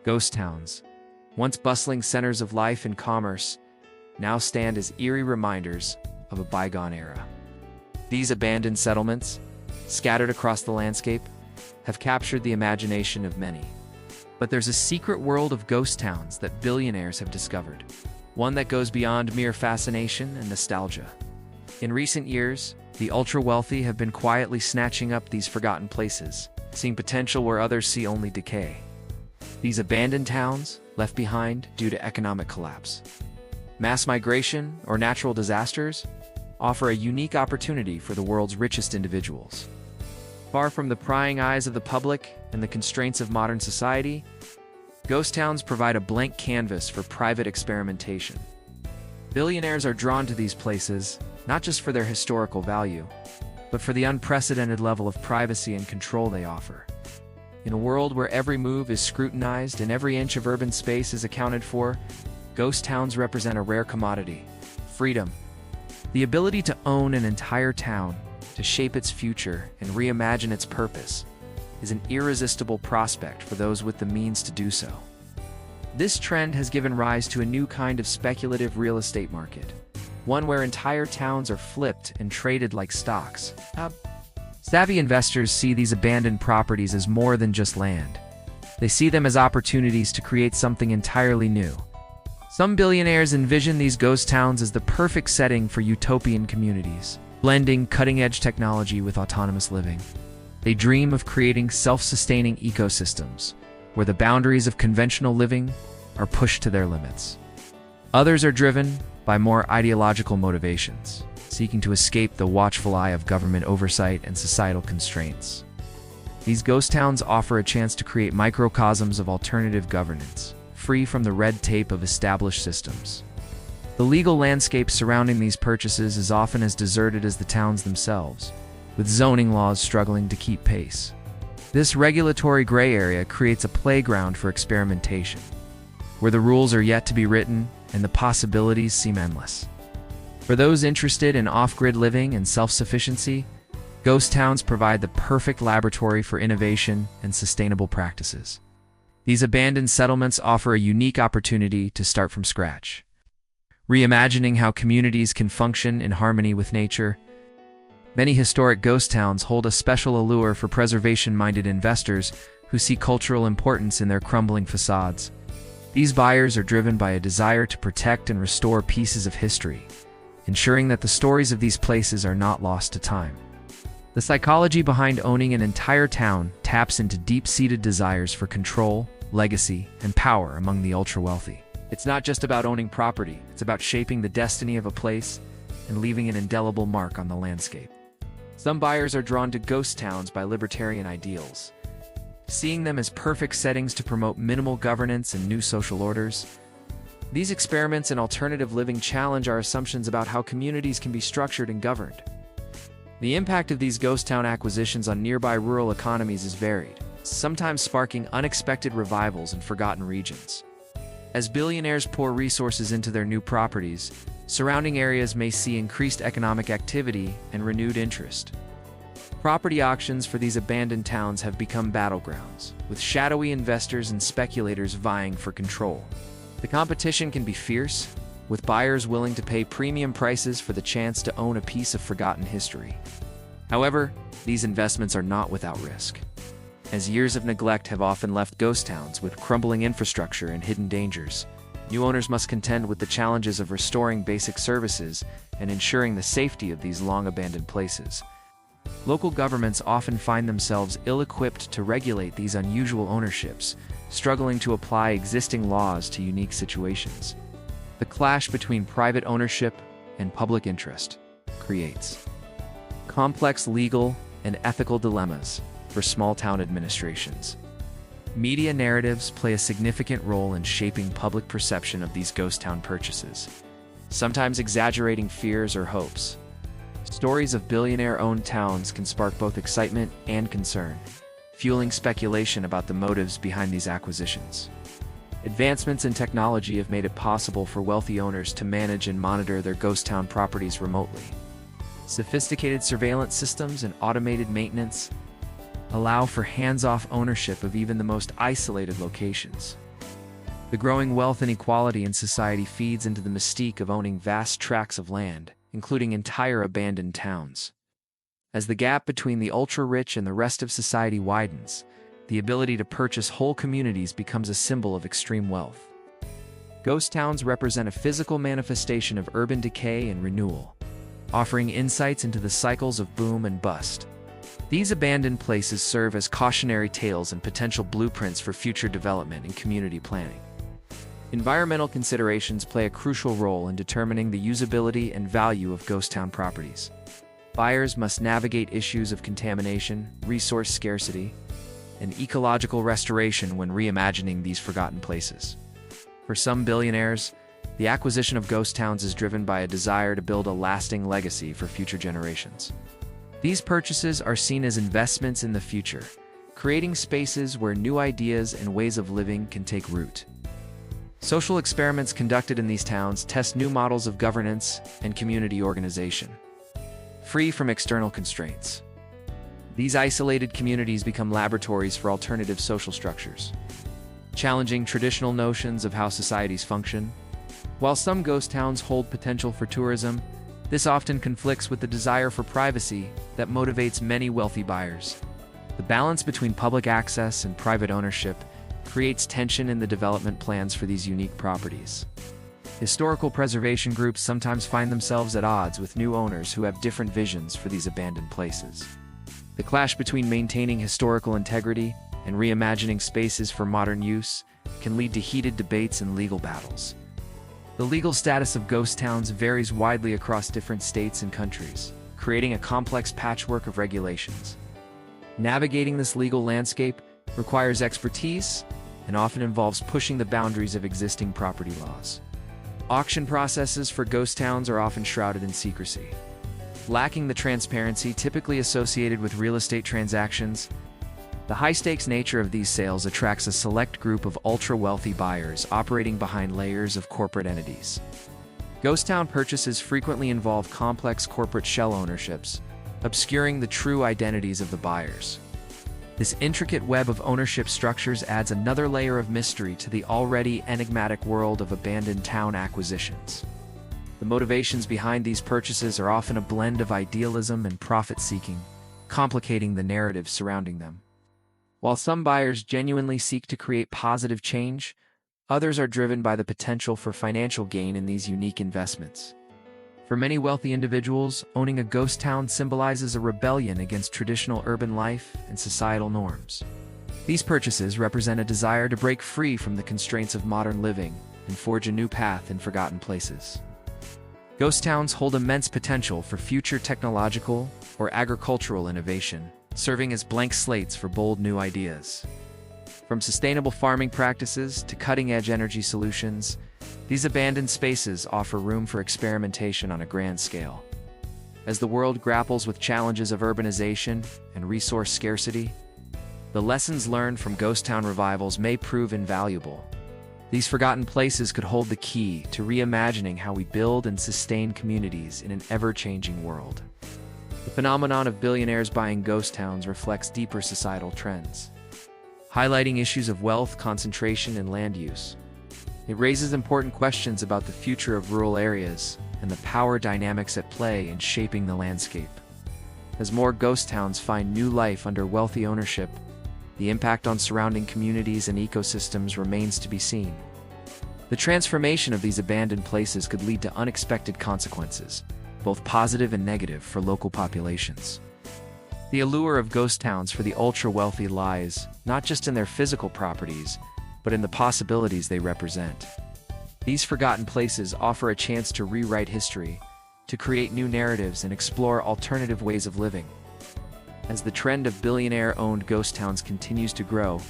Ghost towns, once bustling centers of life and commerce, now stand as eerie reminders of a bygone era. These abandoned settlements, scattered across the landscape, have captured the imagination of many. But there's a secret world of ghost towns that billionaires have discovered, one that goes beyond mere fascination and nostalgia. In recent years, the ultra-wealthy have been quietly snatching up these forgotten places, seeing potential where others see only decay. These abandoned towns, left behind due to economic collapse, mass migration, or natural disasters, offer a unique opportunity for the world's richest individuals. Far from the prying eyes of the public and the constraints of modern society, ghost towns provide a blank canvas for private experimentation. Billionaires are drawn to these places, not just for their historical value, but for the unprecedented level of privacy and control they offer. In a world where every move is scrutinized and every inch of urban space is accounted for, ghost towns represent a rare commodity: freedom. The ability to own an entire town, to shape its future and reimagine its purpose, is an irresistible prospect for those with the means to do so. This trend has given rise to a new kind of speculative real estate market, one where entire towns are flipped and traded like stocks. Savvy investors see these abandoned properties as more than just land. They see them as opportunities to create something entirely new. Some billionaires envision these ghost towns as the perfect setting for utopian communities, blending cutting-edge technology with autonomous living. They dream of creating self-sustaining ecosystems, where the boundaries of conventional living are pushed to their limits. Others are driven by more ideological motivations, seeking to escape the watchful eye of government oversight and societal constraints. These ghost towns offer a chance to create microcosms of alternative governance, free from the red tape of established systems. The legal landscape surrounding these purchases is often as deserted as the towns themselves, with zoning laws struggling to keep pace. This regulatory gray area creates a playground for experimentation, where the rules are yet to be written and the possibilities seem endless. For those interested in off-grid living and self-sufficiency, ghost towns provide the perfect laboratory for innovation and sustainable practices. These abandoned settlements offer a unique opportunity to start from scratch, reimagining how communities can function in harmony with nature. Many historic ghost towns hold a special allure for preservation-minded investors who see cultural importance in their crumbling facades. These buyers are driven by a desire to protect and restore pieces of history, ensuring that the stories of these places are not lost to time. The psychology behind owning an entire town taps into deep-seated desires for control, legacy, and power among the ultra-wealthy. It's not just about owning property, it's about shaping the destiny of a place and leaving an indelible mark on the landscape. Some buyers are drawn to ghost towns by libertarian ideals, seeing them as perfect settings to promote minimal governance and new social orders. These experiments in alternative living challenge our assumptions about how communities can be structured and governed. The impact of these ghost town acquisitions on nearby rural economies is varied, sometimes sparking unexpected revivals in forgotten regions. As billionaires pour resources into their new properties, surrounding areas may see increased economic activity and renewed interest. Property auctions for these abandoned towns have become battlegrounds, with shadowy investors and speculators vying for control. The competition can be fierce, with buyers willing to pay premium prices for the chance to own a piece of forgotten history. However, these investments are not without risk, as years of neglect have often left ghost towns with crumbling infrastructure and hidden dangers. New owners must contend with the challenges of restoring basic services and ensuring the safety of these long-abandoned places. Local governments often find themselves ill-equipped to regulate these unusual ownerships, struggling to apply existing laws to unique situations. The clash between private ownership and public interest creates complex legal and ethical dilemmas for small-town administrations. Media narratives play a significant role in shaping public perception of these ghost town purchases, sometimes exaggerating fears or hopes. Stories of billionaire-owned towns can spark both excitement and concern, fueling speculation about the motives behind these acquisitions. Advancements in technology have made it possible for wealthy owners to manage and monitor their ghost town properties remotely. Sophisticated surveillance systems and automated maintenance allow for hands-off ownership of even the most isolated locations. The growing wealth inequality in society feeds into the mystique of owning vast tracts of land, including entire abandoned towns. As the gap between the ultra-rich and the rest of society widens, the ability to purchase whole communities becomes a symbol of extreme wealth. Ghost towns represent a physical manifestation of urban decay and renewal, offering insights into the cycles of boom and bust. These abandoned places serve as cautionary tales and potential blueprints for future development and community planning. Environmental considerations play a crucial role in determining the usability and value of ghost town properties. Buyers must navigate issues of contamination, resource scarcity, and ecological restoration when reimagining these forgotten places. For some billionaires, the acquisition of ghost towns is driven by a desire to build a lasting legacy for future generations. These purchases are seen as investments in the future, creating spaces where new ideas and ways of living can take root. Social experiments conducted in these towns test new models of governance and community organization, free from external constraints. These isolated communities become laboratories for alternative social structures, challenging traditional notions of how societies function. While some ghost towns hold potential for tourism, this often conflicts with the desire for privacy that motivates many wealthy buyers. The balance between public access and private ownership creates tension in the development plans for these unique properties. Historical preservation groups sometimes find themselves at odds with new owners who have different visions for these abandoned places. The clash between maintaining historical integrity and reimagining spaces for modern use can lead to heated debates and legal battles. The legal status of ghost towns varies widely across different states and countries, creating a complex patchwork of regulations. Navigating this legal landscape requires expertise and often involves pushing the boundaries of existing property laws. Auction processes for ghost towns are often shrouded in secrecy. Lacking the transparency typically associated with real estate transactions, the high-stakes nature of these sales attracts a select group of ultra-wealthy buyers operating behind layers of corporate entities. Ghost town purchases frequently involve complex corporate shell ownerships, obscuring the true identities of the buyers. This intricate web of ownership structures adds another layer of mystery to the already enigmatic world of abandoned town acquisitions. The motivations behind these purchases are often a blend of idealism and profit-seeking, complicating the narrative surrounding them. While some buyers genuinely seek to create positive change, others are driven by the potential for financial gain in these unique investments. For many wealthy individuals, owning a ghost town symbolizes a rebellion against traditional urban life and societal norms. These purchases represent a desire to break free from the constraints of modern living and forge a new path in forgotten places. Ghost towns hold immense potential for future technological or agricultural innovation, serving as blank slates for bold new ideas. From sustainable farming practices to cutting-edge energy solutions, these abandoned spaces offer room for experimentation on a grand scale. As the world grapples with challenges of urbanization and resource scarcity, the lessons learned from ghost town revivals may prove invaluable. These forgotten places could hold the key to reimagining how we build and sustain communities in an ever-changing world. The phenomenon of billionaires buying ghost towns reflects deeper societal trends, highlighting issues of wealth concentration and land use. It raises important questions about the future of rural areas and the power dynamics at play in shaping the landscape. As more ghost towns find new life under wealthy ownership, the impact on surrounding communities and ecosystems remains to be seen. The transformation of these abandoned places could lead to unexpected consequences, both positive and negative, for local populations. The allure of ghost towns for the ultra-wealthy lies not just in their physical properties, but in the possibilities they represent. These forgotten places offer a chance to rewrite history, to create new narratives and explore alternative ways of living. As the trend of billionaire-owned ghost towns continues to grow,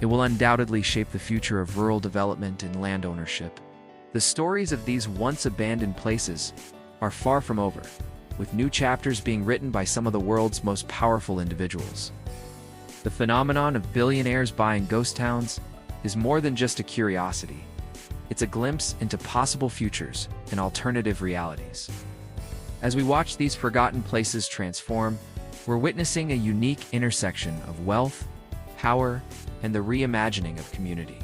it will undoubtedly shape the future of rural development and land ownership. The stories of these once abandoned places are far from over, with new chapters being written by some of the world's most powerful individuals. The phenomenon of billionaires buying ghost towns is more than just a curiosity. It's a glimpse into possible futures and alternative realities. As we watch these forgotten places transform, we're witnessing a unique intersection of wealth, power, and the reimagining of community.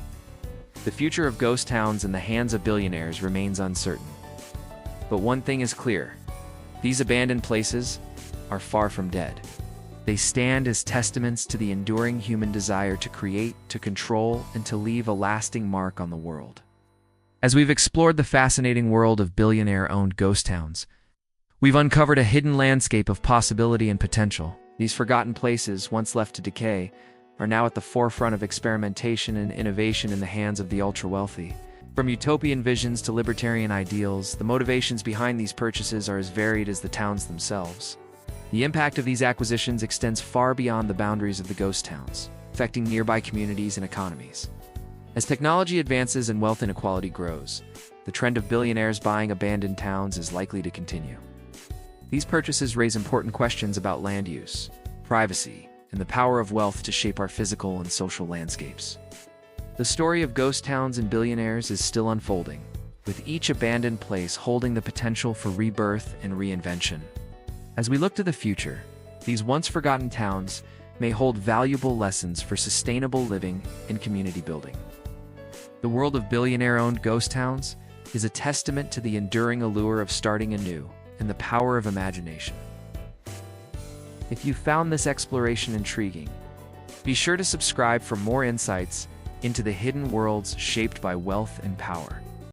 The future of ghost towns in the hands of billionaires remains uncertain. But one thing is clear: these abandoned places are far from dead. They stand as testaments to the enduring human desire to create, to control, and to leave a lasting mark on the world. As we've explored the fascinating world of billionaire-owned ghost towns, we've uncovered a hidden landscape of possibility and potential. These forgotten places, once left to decay, are now at the forefront of experimentation and innovation in the hands of the ultra-wealthy. From utopian visions to libertarian ideals, the motivations behind these purchases are as varied as the towns themselves. The impact of these acquisitions extends far beyond the boundaries of the ghost towns, affecting nearby communities and economies. As technology advances and wealth inequality grows, the trend of billionaires buying abandoned towns is likely to continue. These purchases raise important questions about land use, privacy, and the power of wealth to shape our physical and social landscapes. The story of ghost towns and billionaires is still unfolding, with each abandoned place holding the potential for rebirth and reinvention. As we look to the future, these once-forgotten towns may hold valuable lessons for sustainable living and community building. The world of billionaire-owned ghost towns is a testament to the enduring allure of starting anew and the power of imagination. If you found this exploration intriguing, be sure to subscribe for more insights into the hidden worlds shaped by wealth and power.